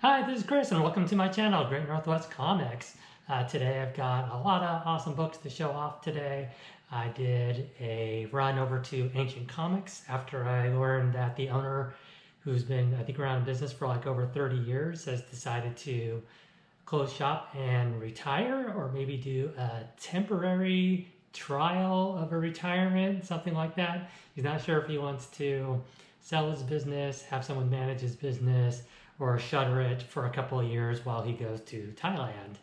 Hi, this is Chris, and welcome to my channel, Great Northwest Comics. Today I've got a lot of awesome books to show off today. I did a run over to Ancient Comics after I learned that the owner, who's been, I think, around in business for like over 30 years, has decided to close shop and retire, or maybe do a temporary trial of a retirement, something like that. He's not sure if he wants to sell his business, have someone manage his business, or shutter it for a couple of years while he goes to Thailand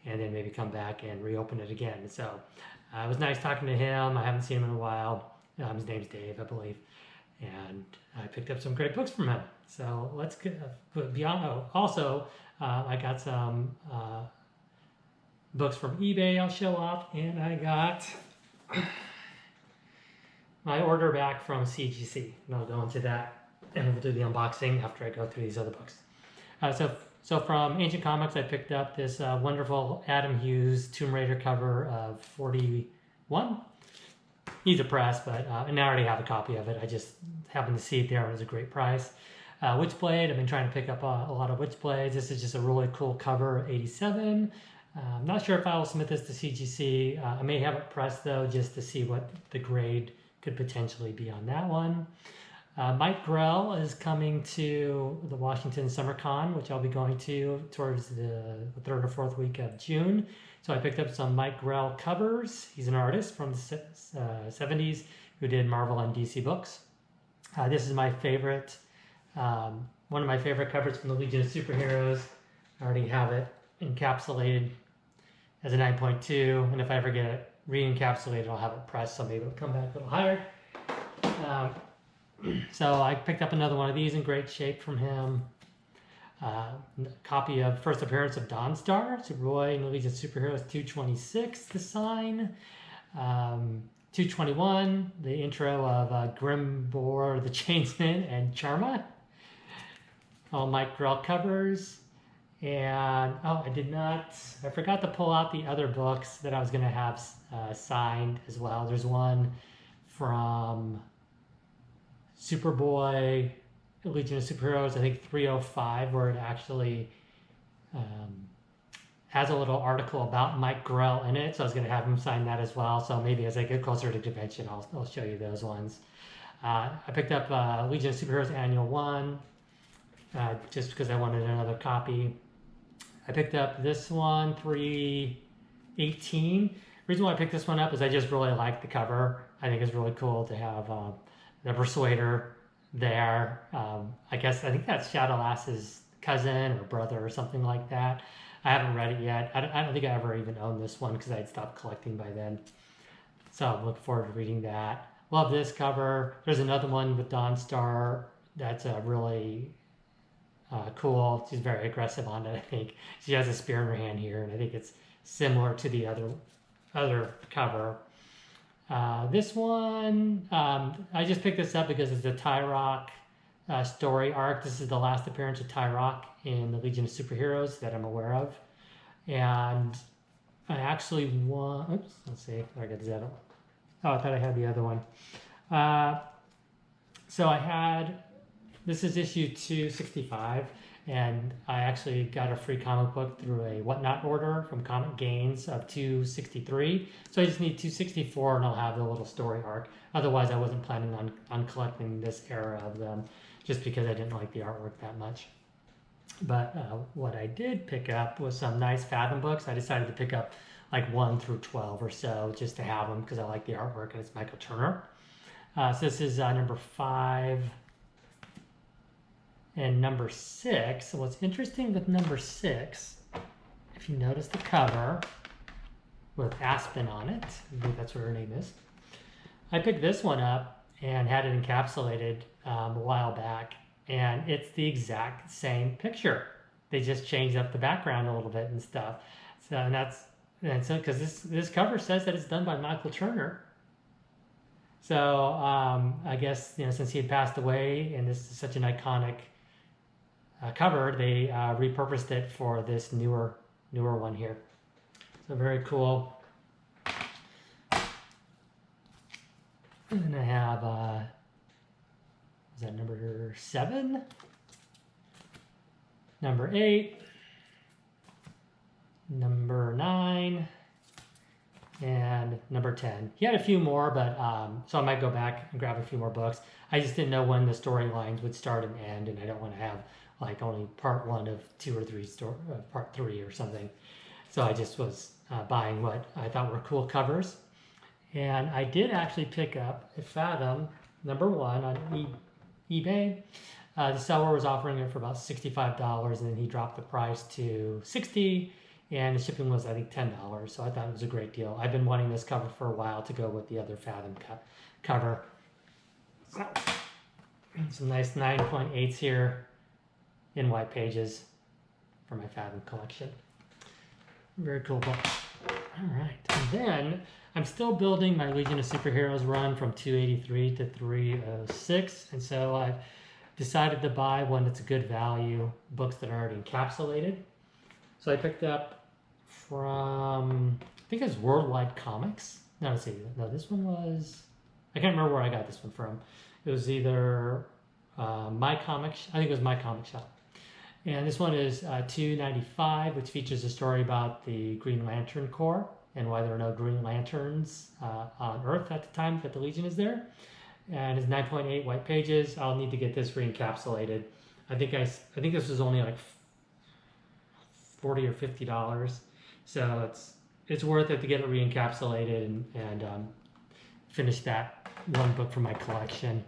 and then maybe come back and reopen it again. So it was nice talking to him. I haven't seen him in a while. His name's Dave, I believe. And I picked up some great books from him. So let's get beyond. Also, I got some books from eBay I'll show off, and I got my order back from CGC. And I'll go into that and we'll do the unboxing after I go through these other books. So from Ancient Comics, I picked up this wonderful Adam Hughes Tomb Raider cover of 41. Needs a press, but and I already have a copy of it. I just happened to see it there. It was a great price. Witchblade, I've been trying to pick up a lot of Witchblades. This is just a really cool cover, 87. I'm not sure if I will submit this to CGC. I may have it pressed though, just to see what the grade could potentially be on that one. Mike Grell is coming to the Washington Summer Con, which I'll be going to towards the 3rd or 4th week of June. So I picked up some Mike Grell covers. He's an artist from the 70s who did Marvel and DC books. This is my favorite, one of my favorite covers from the Legion of Superheroes. I already have it encapsulated as a 9.2, and if I ever get it re-encapsulated, I'll have it pressed, so maybe it'll come back a little higher. So I picked up another one of these in great shape from him. Copy of First Appearance of Dawnstar, Superboy and the Legion of Superheroes 226, the sign. 221, the intro of Grimbor, the Chainsman, and Charma. All Mike Grell covers. And, I forgot to pull out the other books that I was going to have signed as well. There's one from Superboy, Legion of Superheroes, I think 305, where it actually has a little article about Mike Grell in it. So I was going to have him sign that as well. So maybe as I get closer to convention, I'll show you those ones. I picked up Legion of Superheroes Annual 1, just because I wanted another copy. I picked up this one, 318. The reason why I picked this one up is I just really like the cover. I think it's really cool to have the Persuader there. I think that's Shadowlass's cousin or brother or something like that. I haven't read it yet. I don't think I ever even owned this one because I had stopped collecting by then. So I'm looking forward to reading that. Love this cover. There's another one with Dawnstar that's really cool. She's very aggressive on it, I think. She has a spear in her hand here, and I think it's similar to the other cover. This one, I just picked this up because it's a Tyrock story arc. This is the last appearance of Tyrock in the Legion of Superheroes that I'm aware of. And I actually want, oops, let's see if I got that. Oh, I thought I had the other one. So I had, this is issue 265, and I actually got a free comic book through a Whatnot order from Comic Gains of 263. So I just need 264 and I'll have the little story arc. Otherwise, I wasn't planning on collecting this era of them just because I didn't like the artwork that much. But what I did pick up was some nice Fathom books. I decided to pick up like 1 through 12 or so just to have them because I like the artwork, and it's Michael Turner. So this is number 5. And number 6, so what's interesting with number 6, if you notice the cover with Aspen on it, I believe that's what her name is. I picked this one up and had it encapsulated a while back, and it's the exact same picture. They just changed up the background a little bit and stuff. So because this cover says that it's done by Michael Turner. So I guess since he had passed away, and this is such an iconic cover, they repurposed it for this newer one here. So very cool. And then I have is that number 7? number 8, number 9, and number 10. He had a few more, but so I might go back and grab a few more books. I just didn't know when the storylines would start and end, and I don't want to have like only part 1 of 2 or 3 part 3 or something. So I just was buying what I thought were cool covers. And I did actually pick up a Fathom number 1 on eBay. The seller was offering it for about $65, and then he dropped the price to $60, and the shipping was, I think, $10. So I thought it was a great deal. I've been wanting this cover for a while to go with the other Fathom cover. So, some nice 9.8s here in white pages for my Fathom collection. Very cool book. All right, and then I'm still building my Legion of Superheroes run from 283 to 306, and so I've decided to buy one that's a good value, books that are already encapsulated. So I picked up from, I think it's Worldwide Comics. No, let's see. No, this one was, I can't remember where I got this one from. It was either My Comics, I think it was My Comic Shop. And this one is $2.95, which features a story about the Green Lantern Corps and why there are no Green Lanterns on Earth at the time that the Legion is there. And it's 9.8 white pages. I'll need to get this re-encapsulated. I think this was only like $40 or $50. So it's worth it to get it re-encapsulated and finish that one book for my collection.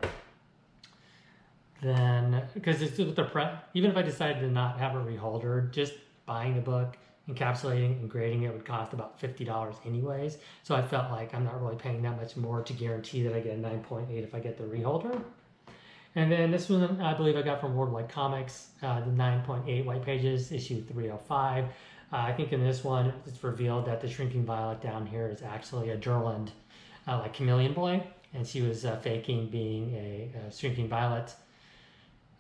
Then, because it's with the even if I decided to not have a reholder, just buying the book, encapsulating and grading it would cost about $50 anyways. So I felt like I'm not really paying that much more to guarantee that I get a 9.8 if I get the reholder. And then this one I believe I got from Worldwide Comics, the 9.8 white pages, issue 305. I think in this one it's revealed that the Shrinking Violet down here is actually a Durland, like Chameleon Boy, and she was faking being a Shrinking Violet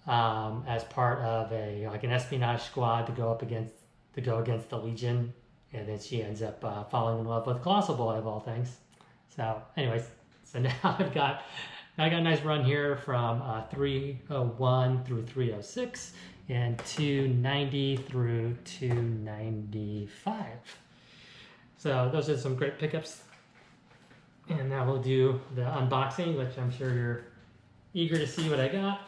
as part of an espionage squad to go against the Legion, and then she ends up falling in love with Colossal Boy of all things. So anyways, so now I got a nice run here from 301 through 306 and 290 through 295. So those are some great pickups. And now we'll do the unboxing, which I'm sure you're eager to see what I got.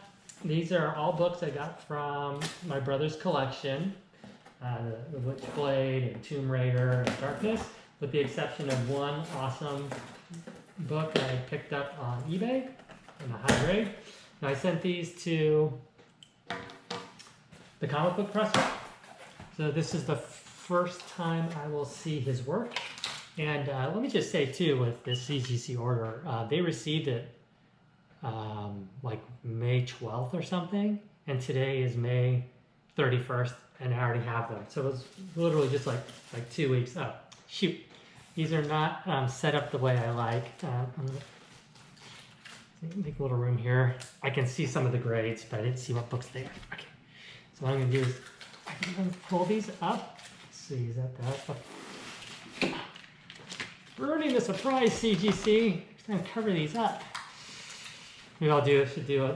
These are all books I got from my brother's collection. The Witchblade and Tomb Raider and Darkness, with the exception of one awesome book I picked up on eBay in a high grade. And I sent these to the comic book presser. So this is the first time I will see his work. And let me just say too, with this CGC order, they received it like May 12th or something, and today is May 31st, and I already have them. So it was literally just like 2 weeks. Oh, shoot. These are not set up the way I like. Make a little room here. I can see some of the grades, but I didn't see what books they are. Okay. So what I'm going to do is I'm going to pull these up. Let's see, is that that? Ruining the surprise, CGC. I'm going to cover these up. Maybe I'll should do it,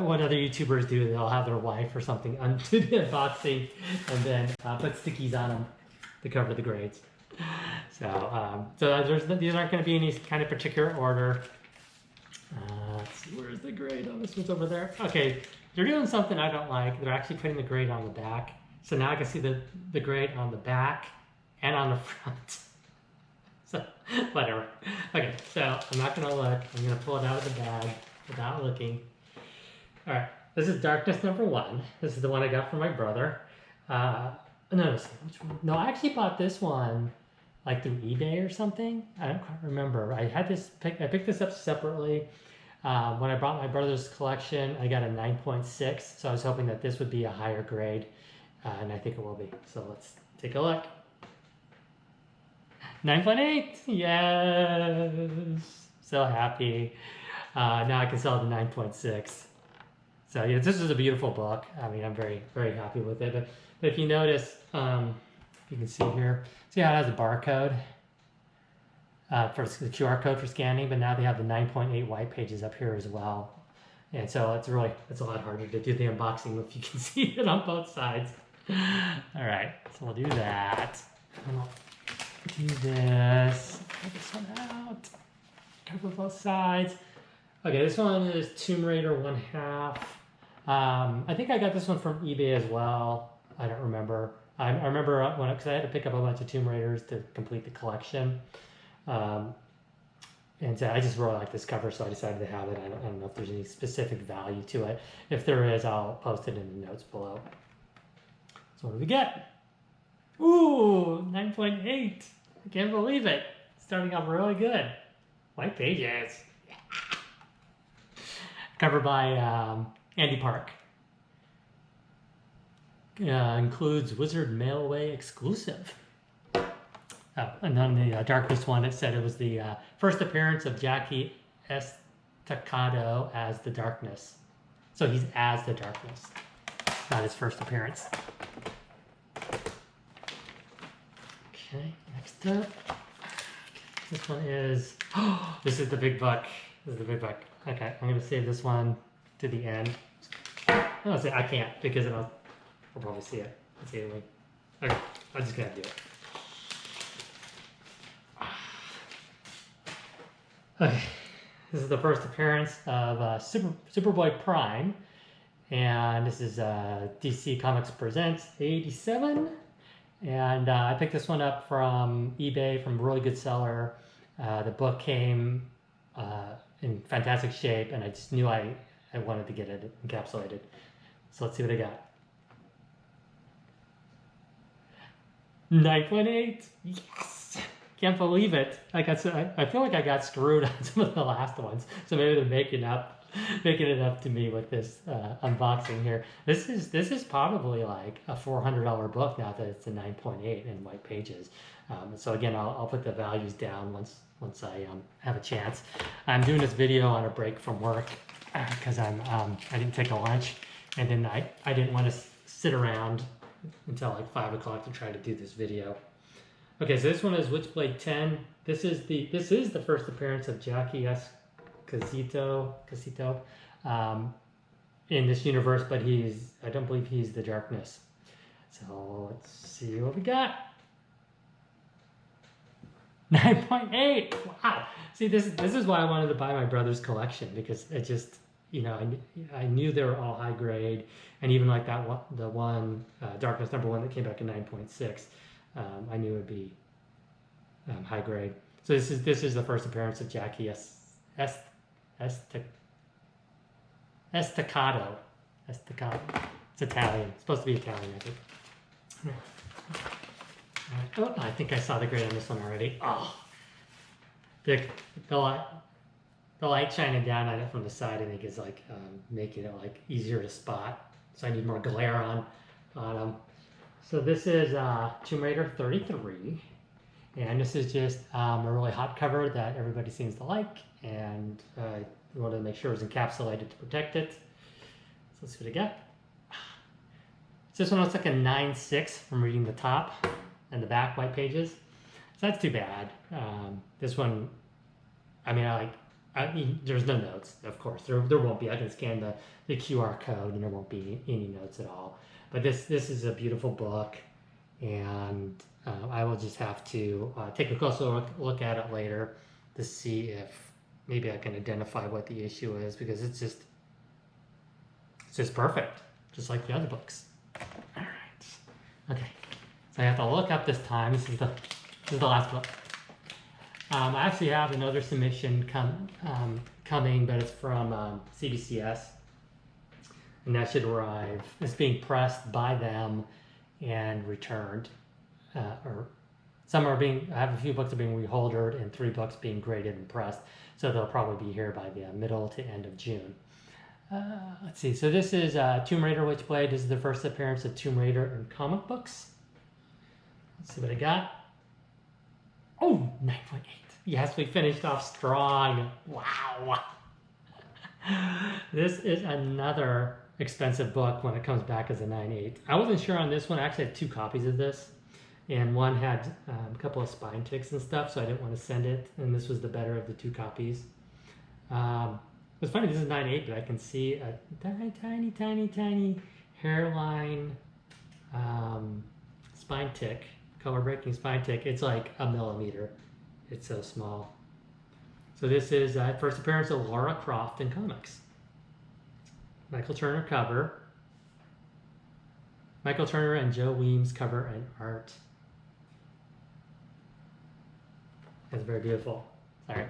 what other YouTubers do. They'll have their wife or something do the unboxing and then put stickies on them to cover the grades. So, these aren't going to be in any kind of particular order. Let's see, where's the grade? Oh, this one's over there. Okay, they're doing something I don't like. They're actually putting the grade on the back. So now I can see the grade on the back and on the front. So, whatever. Okay, so I'm not going to look. I'm going to pull it out of the bag without looking. All right, this is Darkness #1. This is the one I got from my brother. No, I actually bought this one like through eBay or something. I don't quite remember. I picked this up separately. When I bought my brother's collection, I got a 9.6, so I was hoping that this would be a higher grade, and I think it will be. So let's take a look. 9.8, yes, so happy. Now I can sell the 9.6. So yeah, this is a beautiful book. I mean, I'm very, very happy with it. But if you notice, you can see here, see how it has a barcode for the QR code for scanning, but now they have the 9.8 white pages up here as well. And so it's a lot harder to do the unboxing if you can see it on both sides. All right, so we'll do that. And I'll do this. Pull this one out. Cover both sides. Okay, this one is Tomb Raider 1/2. I think I got this one from eBay as well. I don't remember. I remember because I had to pick up a bunch of Tomb Raiders to complete the collection. And so I just really like this cover, so I decided to have it. I don't know if there's any specific value to it. If there is, I'll post it in the notes below. So what do we get? Ooh, 9.8. I can't believe it. Starting off really good. White pages. Covered by Andy Park. Includes Wizard Mailway exclusive. Oh, and then the Darkness one, it said it was the first appearance of Jackie Estacado as the Darkness. So he's as the Darkness, not his first appearance. Okay, next up. This one is, oh, this is the big buck. This is the big buck. Okay, I'm going to save this one to the end. I can't because I'll probably see it. Let's see it. Okay, I'm just going to do it. Okay, this is the first appearance of Superboy Prime, and this is DC Comics Presents 87, and I picked this one up from eBay from a really good seller. The book came in fantastic shape, and I just knew I wanted to get it encapsulated. So let's see what I got. 9.8, yes! Can't believe it. I feel like I got screwed on some of the last ones, so maybe they're making it up to me with this unboxing here. This is probably like a $400 book now that it's a 9.8 in white pages. So again, I'll put the values down once I have a chance. I'm doing this video on a break from work because I didn't take a lunch, and then I didn't want to sit around until like 5 o'clock to try to do this video. Okay, so this one is Witchblade 10. This is the first appearance of Jackie Esposito in this universe, but I don't believe he's the Darkness. So let's see what we got. 9.8. Wow. See, this is why I wanted to buy my brother's collection, because it just, I knew they were all high grade, and even like that one, the one Darkness #1 that came back in 9.6. I knew it would be high grade. So this is the first appearance of Jackie Estacado. It's Italian. It's supposed to be Italian, I think. Oh, I think I saw the grade on this one already. Oh, the light shining down on it from the side, I think, is like making it like easier to spot. So I need more glare on them. So this is Tomb Raider 33, and this is just a really hot cover that everybody seems to like, and I wanted to make sure it was encapsulated to protect it. So let's see what I got. So this one looks like a 9.6 from reading the top and the back white pages. So that's too bad. This one, I mean, there's no notes, of course. There won't be. I can scan the QR code, and there won't be any notes at all. But this is a beautiful book, and I will just have to take a closer look at it later to see if maybe I can identify what the issue is, because it's just perfect, just like the other books. All right, okay. So I have to look up this time. This is the last book. I actually have another submission coming, but it's from CBCS. And that should arrive. It's being pressed by them and returned. Or some are being, I have a few books are being reholdered and 3 books being graded and pressed. So they'll probably be here by the middle to end of June. Let's see. So this is Tomb Raider Witchblade. This is the first appearance of Tomb Raider in comic books. Let's see what I got. Oh, 9.8. Yes, we finished off strong. Wow. This is another expensive book when it comes back as a 9.8. I wasn't sure on this one. I actually had 2 copies of this, and one had a couple of spine ticks and stuff, so I didn't want to send it, and this was the better of the 2 copies. It's funny, this is 9/8, but I can see a tiny hairline spine tick, color breaking spine tick. It's like a millimeter. It's so small. So this is first appearance of Lara Croft in comics. Michael Turner cover. Michael Turner and Joe Weems cover and art. That's very beautiful. Sorry.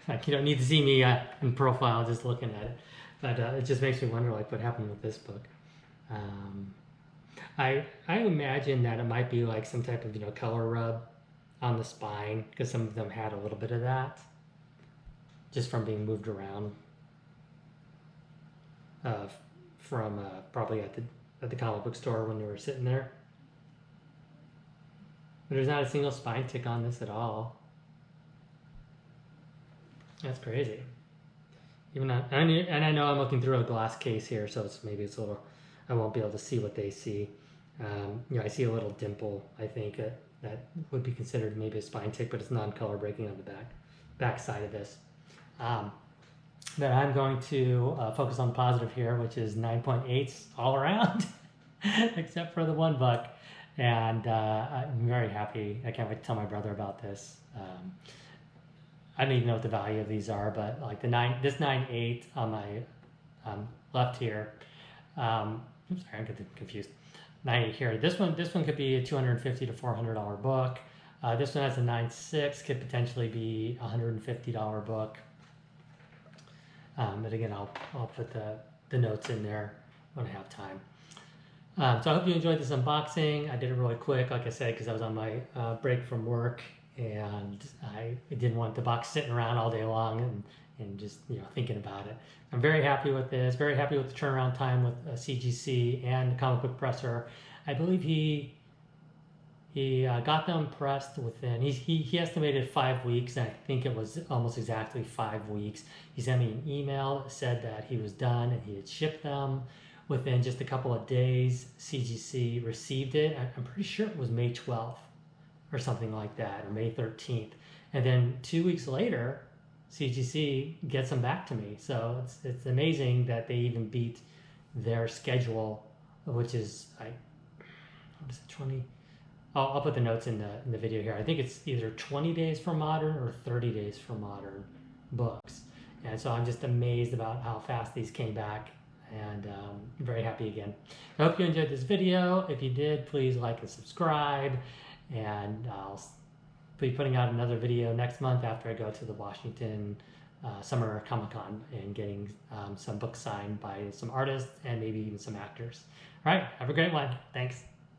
Like, you don't need to see me in profile just looking at it. But it just makes me wonder like what happened with this book. I imagine that it might be like some type of color rub on the spine, because some of them had a little bit of that just from being moved around from probably at the comic book store when they were sitting there. But there's not a single spine tick on this at all. That's crazy. Even and I know I'm looking through a glass case here, so maybe it's a little. I won't be able to see what they see. I see a little dimple. I think that would be considered maybe a spine tick, but it's non-color breaking on the back side of this. But I'm going to focus on the positive here, which is 9.8s all around, except for the one buck. And I'm very happy. I can't wait to tell my brother about this. I don't even know what the value of these are, but like this 9/8 on my left here. Oops, sorry, I'm getting confused. 9/8 here. This one could be a $250 to $400 book. This one has a 9/6, could potentially be a $150 book. But again, I'll put the notes in there when I have time. So I hope you enjoyed this unboxing. I did it really quick, like I said, because I was on my break from work, and I didn't want the box sitting around all day long and just thinking about it. I'm very happy with this. Very happy with the turnaround time with CGC and the comic book presser. I believe he got them pressed within. He estimated 5 weeks, and I think it was almost exactly 5 weeks. He sent me an email that said that he was done and he had shipped them within just a couple of days. CGC received it. I'm pretty sure it was May 12th or something like that, or May 13th. And then 2 weeks later, CGC gets them back to me. So it's amazing that they even beat their schedule, which is what is it, 20? I'll put the notes in the video here. I think it's either 20 days for modern or 30 days for modern books. And so I'm just amazed about how fast these came back, and I'm very happy again. I hope you enjoyed this video. If you did, please like and subscribe, and I'll be putting out another video next month after I go to the Washington Summer Comic-Con and getting some books signed by some artists and maybe even some actors. All right, have a great one. Thanks.